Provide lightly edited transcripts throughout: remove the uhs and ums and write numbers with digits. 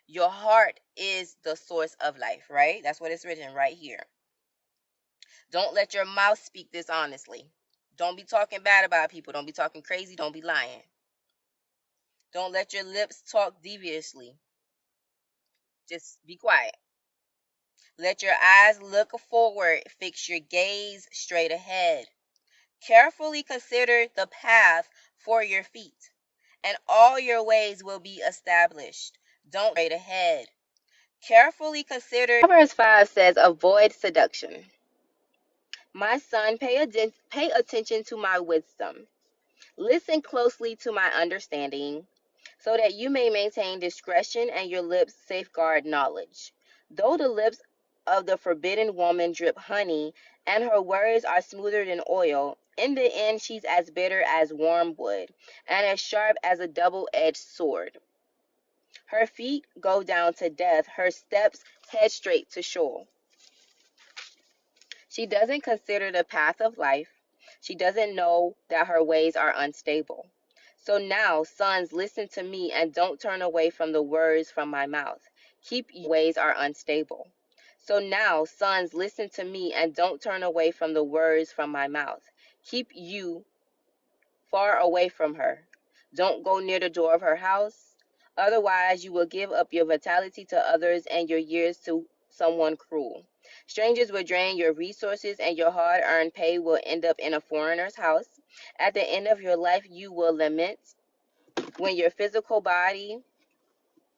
Your heart is the source of life, right? That's what it's written right here. Don't let your mouth speak dishonestly. Don't be talking bad about people. Don't be talking crazy. Don't be lying. Don't let your lips talk deviously. Just be quiet. Let your eyes look forward. Fix your gaze straight ahead. Carefully consider the path for your feet, and all your ways will be established. Don't straight ahead. Carefully consider. Proverbs 5 says, avoid seduction. My son, pay attention to my wisdom. Listen closely to my understanding, so that you may maintain discretion and your lips safeguard knowledge. Though the lips of the forbidden woman drip honey, and her words are smoother than oil, in the end she's as bitter as wormwood, and as sharp as a double-edged sword. Her feet go down to death, her steps head straight to Sheol. She doesn't consider the path of life. She doesn't know that her ways are unstable. So now, sons, listen to me and don't turn away from the words from my mouth. Keep your ways are unstable. So now, sons, listen to me and don't turn away from the words from my mouth. Keep you far away from her. Don't go near the door of her house. Otherwise, you will give up your vitality to others and your years to someone cruel. Strangers will drain your resources, and your hard earned pay will end up in a foreigner's house. At the end of your life, you will lament when your physical body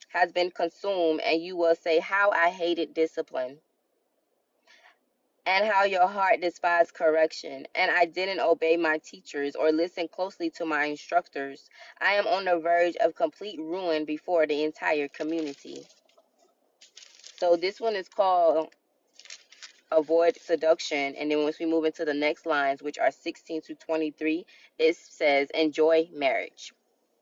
has been consumed, and you will say, how I hated discipline, and how your heart despised correction, and I didn't obey my teachers or listen closely to my instructors. I am on the verge of complete ruin before the entire community. So this one is called avoid seduction, and then once we move into the next lines, which are 16 to 23, it says enjoy marriage,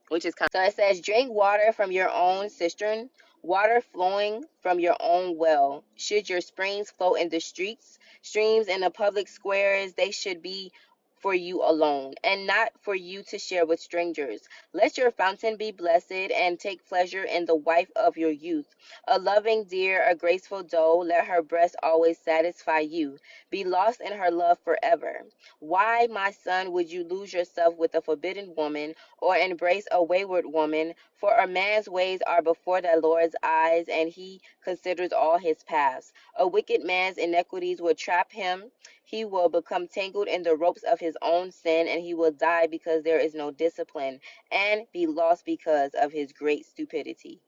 which is kind of, so it says drink water from your own cistern, water flowing from your own well. Should your springs flow in the streams in the public squares, they should be for you alone and not for you to share with strangers. Let your fountain be blessed and take pleasure in the wife of your youth. A loving deer, a graceful doe, let her breast always satisfy you. Be lost in her love forever. Why, my son, would you lose yourself with a forbidden woman, or embrace a wayward woman? For a man's ways are before the Lord's eyes, and he considers all his paths. A wicked man's iniquities will trap him. He will become tangled in the ropes of his own sin, and he will die because there is no discipline, and be lost because of his great stupidity.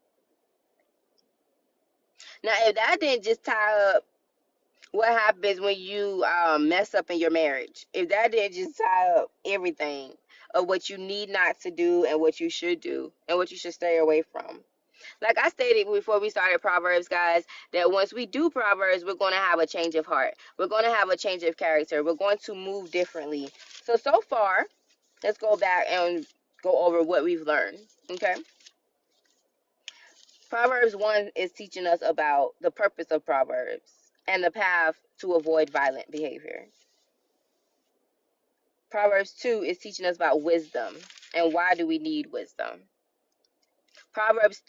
Now, if that didn't just tie up what happens when you mess up in your marriage, if that didn't just tie up everything of what you need not to do and what you should do and what you should stay away from. Like I stated before we started Proverbs, guys, that once we do Proverbs, we're going to have a change of heart. We're going to have a change of character. We're going to move differently. So far, let's go back and go over what we've learned. Okay. Proverbs 1 is teaching us about the purpose of Proverbs and the path to avoid violent behavior. Proverbs 2 is teaching us about wisdom and why do we need wisdom. Proverbs